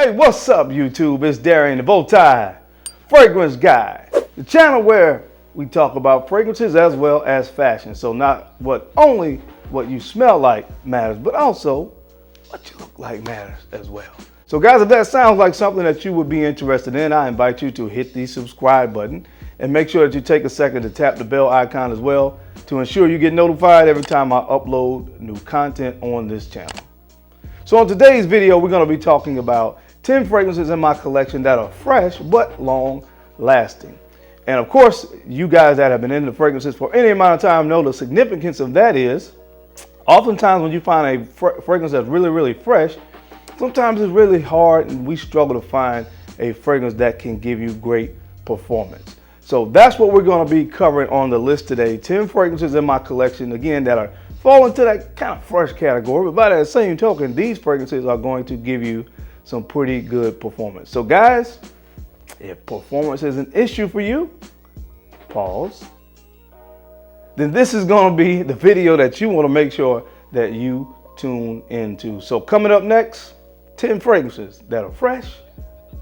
Hey, what's up, YouTube? It's Darian, the Bowtie Fragrance Guy, the channel where we talk about fragrances as well as fashion. So not only what you smell like matters, but also what you look like matters as well. So guys, if that sounds like something that you would be interested in, I invite you to hit the subscribe button and make sure that you take a second to tap the bell icon as well to ensure you get notified every time I upload new content on this channel. So in today's video, we're going to be talking about 10 fragrances in my collection that are fresh but long lasting. And of course, you guys that have been into fragrances for any amount of time know the significance of that is oftentimes when you find a fragrance that's really fresh, sometimes it's really hard and we struggle to find a fragrance that can give you great performance. So that's what we're going to be covering on the list today. 10 fragrances in my collection, again, that are fall into that kind of fresh category, but by that same token, these fragrances are going to give you some pretty good performance. So guys, if performance is an issue for you, pause, then this is going to be the video that you want to make sure that you tune into. So coming up next, 10 fragrances that are fresh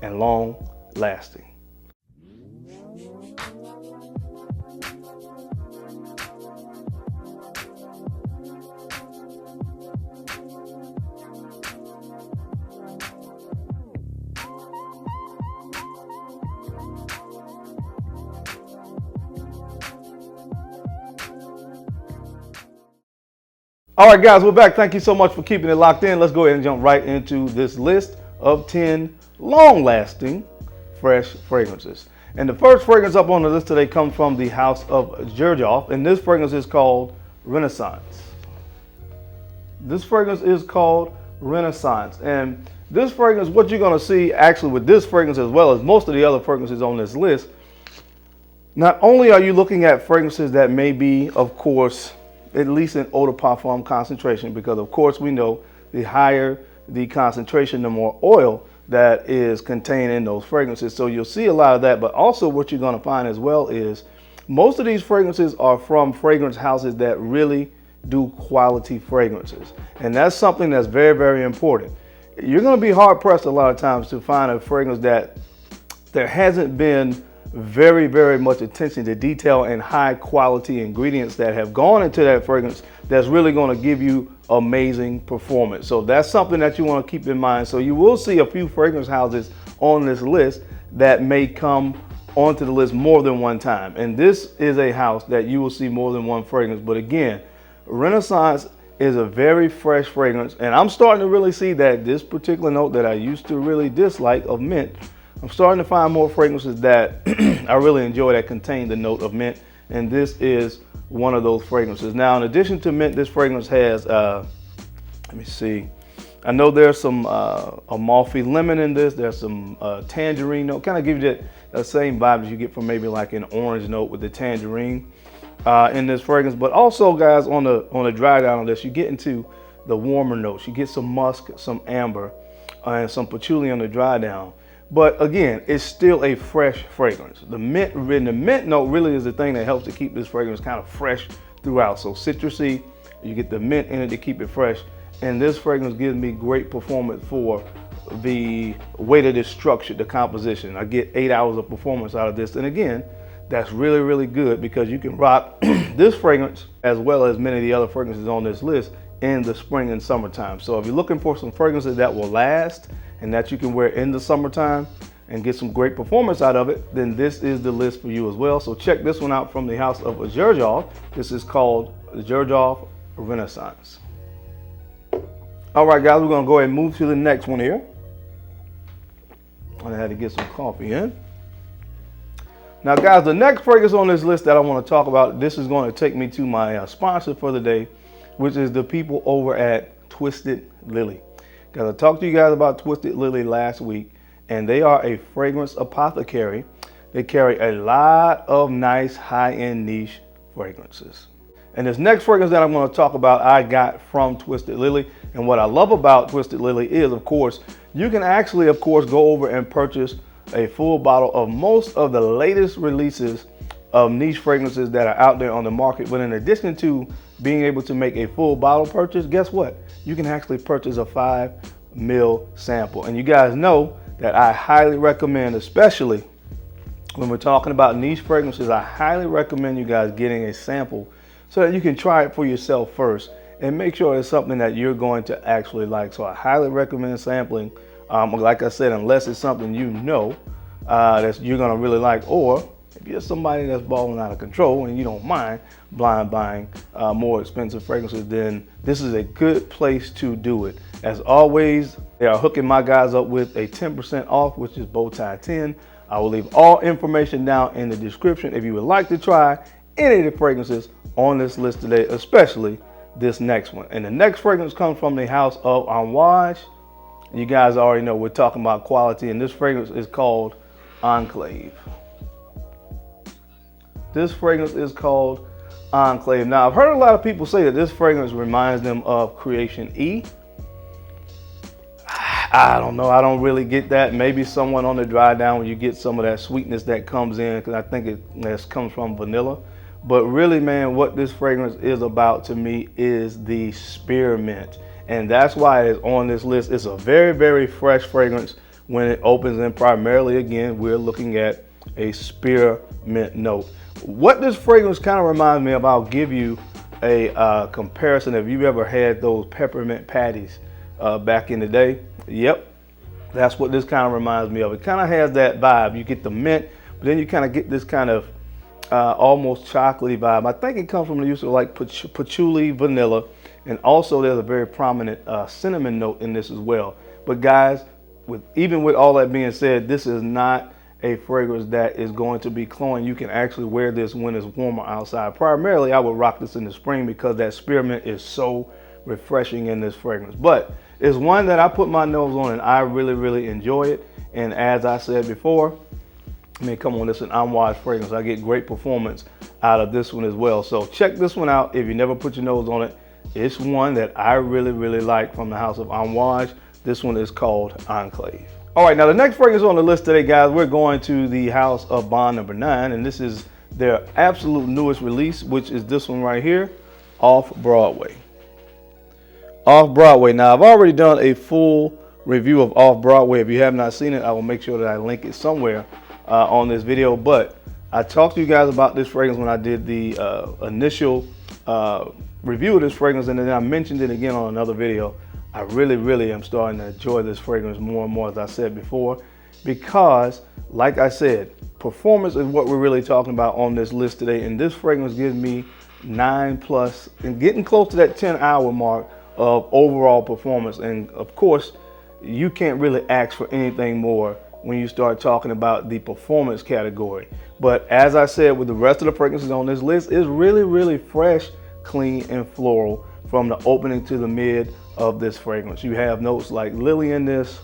and long lasting. All right, guys, we're back. Thank you so much for keeping it locked in. Let's go ahead and jump right into this list of 10 long-lasting fresh fragrances. And the first fragrance up on the list today comes from the house of Givenchy, and this fragrance is called Renaissance. This fragrance is called Renaissance. And this fragrance, what you're going to see actually with this fragrance as well as most of the other fragrances on this list, not only are you looking at fragrances that may be, of course, at least in eau de parfum concentration, because of course we know the higher the concentration, the more oil that is contained in those fragrances. So you'll see a lot of that, but also what you're going to find as well is most of these fragrances are from fragrance houses that really do quality fragrances. And that's something that's very important. You're going to be hard pressed a lot of times to find a fragrance that there hasn't been very much attention to detail and high quality ingredients that have gone into that fragrance that's really going to give you amazing performance. So that's something that you want to keep in mind. So you will see a few fragrance houses on this list that may come onto the list more than one time. And this is a house that you will see more than one fragrance. But again, Renaissance is a very fresh fragrance. And I'm starting to really see that this particular note that I used to really dislike of mint, I'm starting to find more fragrances that I really enjoy that contain the note of mint, and this is one of those fragrances. Now, in addition to mint, this fragrance has, let me see, I know there's some Amalfi lemon in this. There's some tangerine note, kind of give you that same vibe as you get from maybe like an orange note with the tangerine in this fragrance. But also, guys, on the dry down on this, you get into the warmer notes. You get some musk, some amber, and some patchouli on the dry down. But again, it's still a fresh fragrance. The mint note really is the thing that helps to keep this fragrance kind of fresh throughout. So citrusy, you get the mint in it to keep it fresh. And this fragrance gives me great performance for the way that it's structured, the composition. I get 8 hours of performance out of this. And again, that's really good because you can rock this fragrance as well as many of the other fragrances on this list in the spring and summertime. So if you're looking for some fragrances that will last and that you can wear in the summertime and get some great performance out of it, then this is the list for you as well. So check this one out from the house of Givenchy. This is called Givenchy Renaissance. All right, guys, we're gonna go ahead and move to the next one here. I had to get some coffee in. Now, guys, the next fragrance on this list that I want to talk about, this is going to take me to my sponsor for the day, which is the people over at Twisted Lily. Because I talked to you guys about Twisted Lily last week, and they are a fragrance apothecary. They carry a lot of nice high-end niche fragrances. And this next fragrance that I'm going to talk about, I got from Twisted Lily. And what I love about Twisted Lily is, of course, you can actually, of course, go over and purchase a full bottle of most of the latest releases of niche fragrances that are out there on the market. But in addition to being able to make a full bottle purchase, guess what? You can actually purchase a 5 ml sample. And you guys know that I highly recommend, especially when we're talking about niche fragrances, I highly recommend you guys getting a sample so that you can try it for yourself first and make sure it's something that you're going to actually like. So I highly recommend sampling. Like I said, unless it's something you know that you're gonna really like, or if you're somebody that's balling out of control and you don't mind blind buying more expensive fragrances, then this is a good place to do it. As always, they are hooking my guys up with a 10% off, which is Bowtie 10. I will leave all information down in the description if you would like to try any of the fragrances on this list today, especially this next one. And the next fragrance comes from the house of Allure. You guys already know we're talking about quality, and this fragrance is called Enclave. This fragrance is called Enclave. Now, I've heard a lot of people say that this fragrance reminds them of Creation E. I don't know. I don't really get that. Maybe someone on the dry down when you get some of that sweetness that comes in, because I think it comes from vanilla. But really, man, what this fragrance is about to me is the spearmint. And that's why it's on this list. It's a very, very fresh fragrance when it opens, and primarily, again, we're looking at a spearmint note. What this fragrance kind of reminds me of, I'll give you a comparison. If you've ever had those peppermint patties back in the day, yep, that's what this kind of reminds me of. It kind of has that vibe. You get the mint, but then you kind of get this kind of almost chocolatey vibe. I think it comes from the use of like patchouli, vanilla, and also there's a very prominent cinnamon note in this as well. But guys, even with all that being said, this is not a fragrance that is going to be cloying. You can actually wear this when it's warmer outside. Primarily, I would rock this in the spring because that spearmint is so refreshing in this fragrance. But it's one that I put my nose on and I really, really enjoy it. And as I said before, I mean, come on, this is an Allure fragrance. I get great performance out of this one as well. So check this one out if you never put your nose on it. It's one that I really, really like from the house of Allure. This one is called Enclave. All right, now the next fragrance on the list today, guys, we're going to the house of Bond number 9, and this is their absolute newest release, which is this one right here, Off Broadway. Off Broadway. Now, I've already done a full review of Off Broadway. If you have not seen it, I will make sure that I link it somewhere on this video. But I talked to you guys about this fragrance when I did the initial review of this fragrance, and then I mentioned it again on another video. I really, really am starting to enjoy this fragrance more and more, as I said before, because, like I said, performance is what we're really talking about on this list today. And this fragrance gives me 9+ and getting close to that 10-hour mark of overall performance. And of course, you can't really ask for anything more when you start talking about the performance category. But as I said, with the rest of the fragrances on this list, is really, really fresh, clean, and floral from the opening to the mid of this fragrance. You have notes like lily in this.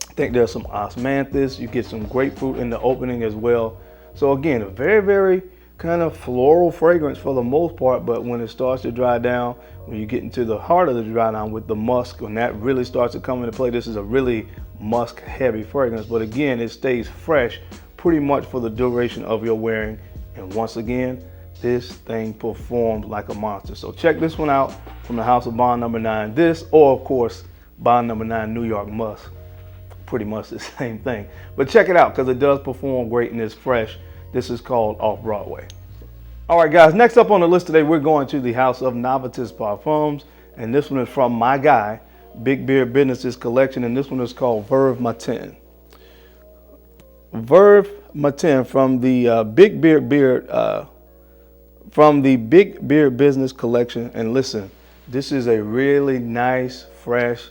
I think there's some osmanthus. You get some grapefruit in the opening as well. So again, a very, very kind of floral fragrance for the most part, but when it starts to dry down, when you get into the heart of the dry down with the musk, when that really starts to come into play, this is a really musk heavy fragrance. But again, it stays fresh pretty much for the duration of your wearing. And once again, this thing performs like a monster. So check this one out from the house of Bond number 9. This, or of course, Bond number 9 New York Musk. Pretty much the same thing. But check it out because it does perform great and it's fresh. This is called Off Broadway. All right, guys, next up on the list today, we're going to the house of Novices Parfums. And this one is from my guy, Big Beard Business's collection. And this one is called Veuve Matin. Veuve Matin from the Big Beard Business collection. And listen, this is a really nice, fresh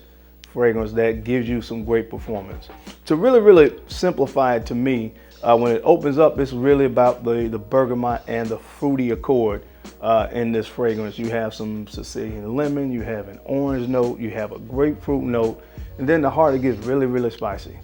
fragrance that gives you some great performance. To really, really simplify it to me, when it opens up, it's really about the bergamot and the fruity accord in this fragrance. You have some Sicilian lemon, you have an orange note, you have a grapefruit note, and then the heart, it gets really, really spicy.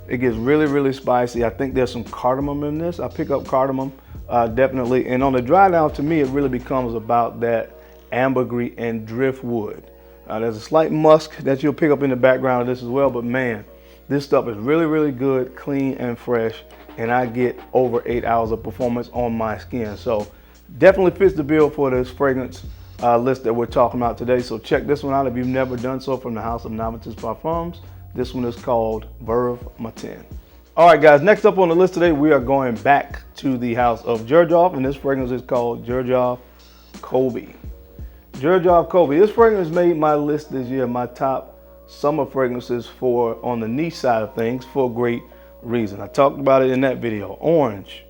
It gets really, really spicy. I think there's some cardamom in this. I pick up cardamom. Definitely. And on the dry down, to me, it really becomes about that ambergris and driftwood. There's a slight musk that you'll pick up in the background of this as well. But man, this stuff is really, really good, clean and fresh. And I get over 8 hours of performance on my skin. So definitely fits the bill for this fragrance list that we're talking about today. So check this one out if you've never done so, from the house of Novices Parfums. This one is called Veuve Matin. All right, guys, next up on the list today, we are going back to the house of Xerjoff, and this fragrance is called Xerjoff Kobe. Xerjoff Kobe. This fragrance made my list this year, my top summer fragrances for on the niche side of things, for a great reason. I talked about it in that video. Orange,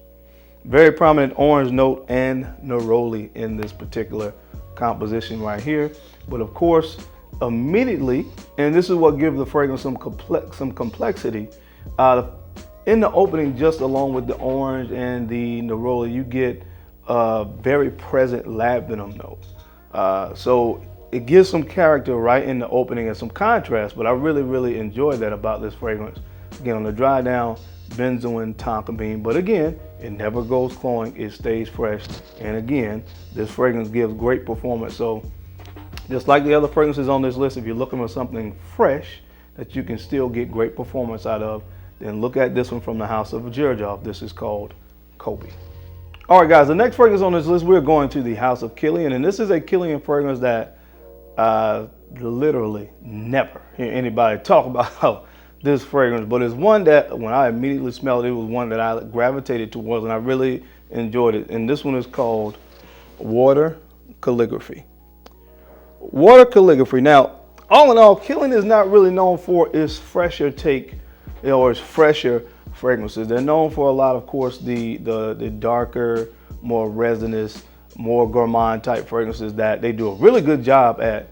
very prominent orange note and neroli in this particular composition right here. But of course, immediately, and this is what gives the fragrance some complexity, in the opening, just along with the orange and the neroli, you get a very present labdanum note. So it gives some character right in the opening and some contrast, but I really enjoy that about this fragrance. Again, on the dry down, benzoin, tonka bean, but again, it never goes cloying, it stays fresh. And again, this fragrance gives great performance. So just like the other fragrances on this list, if you're looking for something fresh that you can still get great performance out of, then look at this one from the house of Xerjoff. This is called Kobe. All right, guys, the next fragrance on this list, we're going to the house of Kilian, and this is a Kilian fragrance that literally never hear anybody talk about this fragrance, but it's one that when I immediately smelled it, was one that I gravitated towards and I really enjoyed it. And this one is called Water Calligraphy. Water Calligraphy. Now, all in all, Kilian is not really known for its fresher take, or its fresher fragrances. They're known for a lot, of course, the darker, more resinous, more gourmand type fragrances that they do a really good job at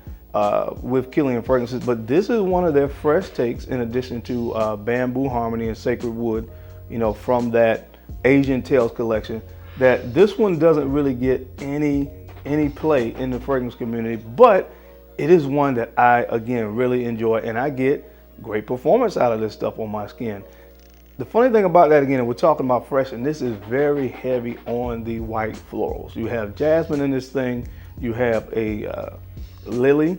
with Kilian fragrances. But this is one of their fresh takes, in addition to Bamboo Harmony and Sacred Wood, you know, from that Asian Tales collection, that this one doesn't really get any play in the fragrance community, but it is one that I, again, really enjoy, and I get great performance out of this stuff on my skin. The funny thing about that, again, we're talking about fresh, and this is very heavy on the white florals. You have jasmine in this thing, you have a lily,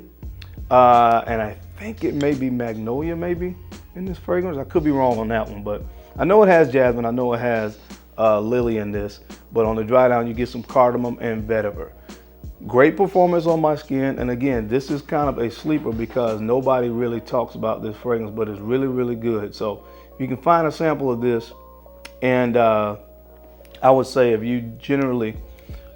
and I think it may be magnolia maybe in this fragrance. I could be wrong on that one, but I know it has jasmine, I know it has lily in this, but on the dry down you get some cardamom and vetiver. Great performance on my skin, and again, this is kind of a sleeper because nobody really talks about this fragrance, but it's really good. So if you can find a sample of this, and I would say if you generally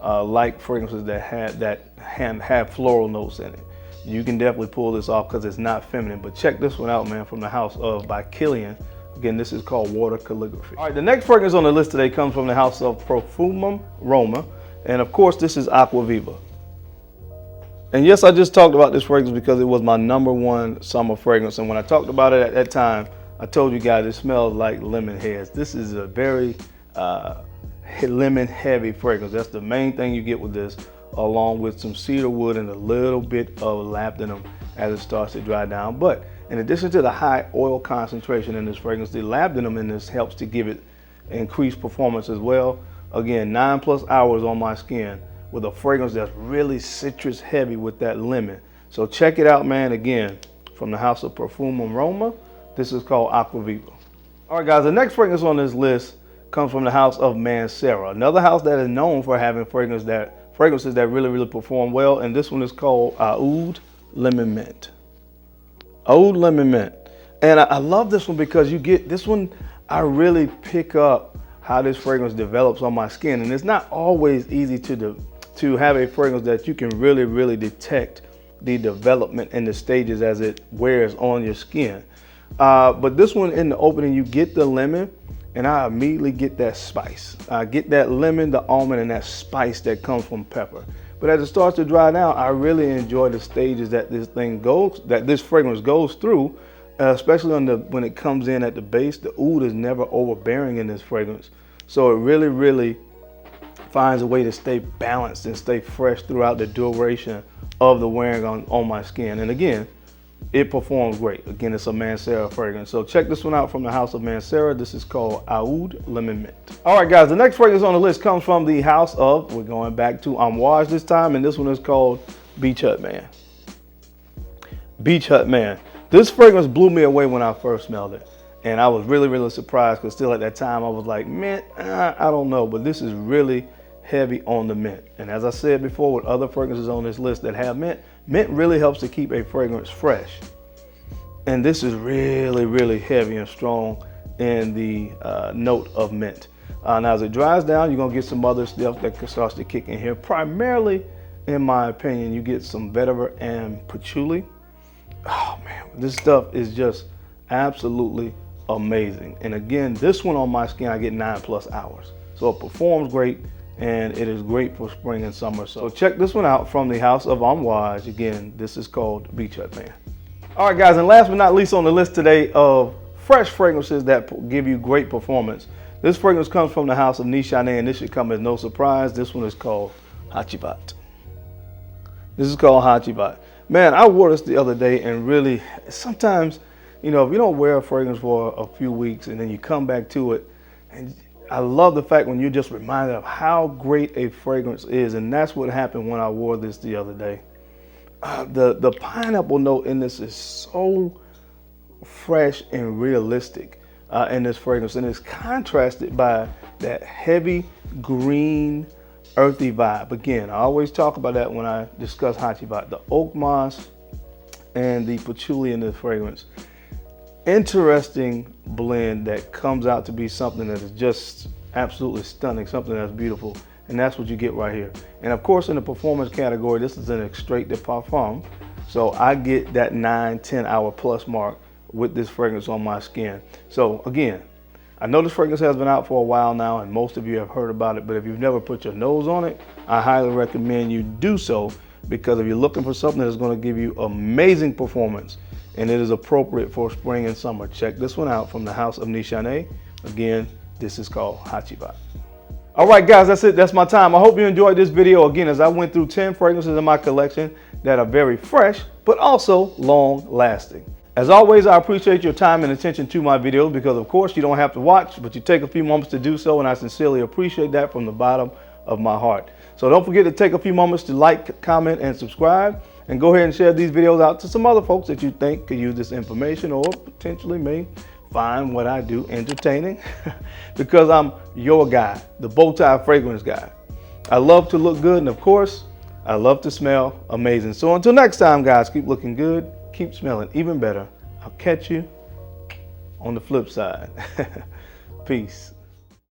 like fragrances that have floral notes in it, you can definitely pull this off because it's not feminine. But check this one out, man, from the house of by Kilian. Again, this is called Water Calligraphy. All right, the next fragrance on the list today comes from the house of Profumum Roma, and of course, this is Acqua Viva. And yes, I just talked about this fragrance because it was my #1 summer fragrance. And when I talked about it at that time, I told you guys it smells like lemon heads. This is a very lemon heavy fragrance. That's the main thing you get with this, along with some cedar wood and a little bit of labdanum as it starts to dry down. But in addition to the high oil concentration in this fragrance, the labdanum in this helps to give it increased performance as well. Again, 9+ hours on my skin with a fragrance that's really citrus heavy with that lemon. So check it out, man. Again, from the house of Profumum Roma, this is called Acqua Viva. All right, guys, the next fragrance on this list comes from the house of Mancera, another house that is known for having fragrances that really perform well, and this one is called Oud Lemon Mint. Oud Lemon Mint. And I love this one because you get this one, I really pick up how this fragrance develops on my skin, and it's not always easy to have a fragrance that you can really detect the development and the stages as it wears on your skin. But this one, in the opening, you get the lemon, and I immediately get that spice. I get that lemon, the almond, and that spice that comes from pepper. But as it starts to dry down, I really enjoy the stages that this fragrance goes through, especially when it comes in at the base. The oud is never overbearing in this fragrance, so it really finds a way to stay balanced and stay fresh throughout the duration of the wearing on my skin. And again, it performs great. Again, it's a Mancera fragrance. So check this one out from the house of Mancera. This is called Oud Lemon Mint. All right, guys, the next fragrance on the list comes from the house of, we're going back to Amouage this time, and this one is called Beach Hut Man. Beach Hut Man. This fragrance blew me away when I first smelled it. And I was really surprised because still at that time I was like, man, I don't know. But this is really heavy on the mint. And as I said before, with other fragrances on this list that have mint, mint really helps to keep a fragrance fresh. And this is really, really heavy and strong in the note of mint. Now as it dries down, you're gonna get some other stuff that starts to kick in here. Primarily, in my opinion, you get some vetiver and patchouli. Oh man, this stuff is just absolutely amazing. And again, this one on my skin, I get 9+ hours. So it performs great, and it is great for spring and summer. So check this one out from the House of Homme. Again, this is called Beach Hut Man. All right, guys, and last but not least on the list today of fresh fragrances that give you great performance. This fragrance comes from the House of Nichane, and this should come as no surprise. This one is called Hachivat. This is called Hachivat. Man, I wore this the other day, and really, sometimes, you know, if you don't wear a fragrance for a few weeks and then you come back to it, and I love the fact when you're just reminded of how great a fragrance is, and that's what happened when I wore this the other day. The pineapple note in this is so fresh and realistic in this fragrance, and it's contrasted by that heavy green earthy vibe. Again, I always talk about that when I discuss Hachivat, the oak moss and the patchouli in this fragrance. Interesting blend that comes out to be something that is just absolutely stunning, something that's beautiful, and that's what you get right here. And of course, in the performance category, this is an extrait de parfum, so I get that 9-10 hour plus mark with this fragrance on my skin. So again, I know this fragrance has been out for a while now, and most of you have heard about it, but if you've never put your nose on it, I highly recommend you do so, because if you're looking for something that's going to give you amazing performance and it is appropriate for spring and summer, check this one out from the House of Nichane. Again, this is called Hachivat. All right, guys, that's it. That's my time. I hope you enjoyed this video. Again, as I went through 10 fragrances in my collection that are very fresh, but also long lasting. As always, I appreciate your time and attention to my videos, because of course you don't have to watch, but you take a few moments to do so, and I sincerely appreciate that from the bottom of my heart. So don't forget to take a few moments to like, comment, and subscribe, and go ahead and share these videos out to some other folks that you think could use this information or potentially may find what I do entertaining, because I'm your guy, the bow tie fragrance guy. I love to look good, and of course, I love to smell amazing. So until next time, guys, keep looking good, keep smelling even better. I'll catch you on the flip side. Peace.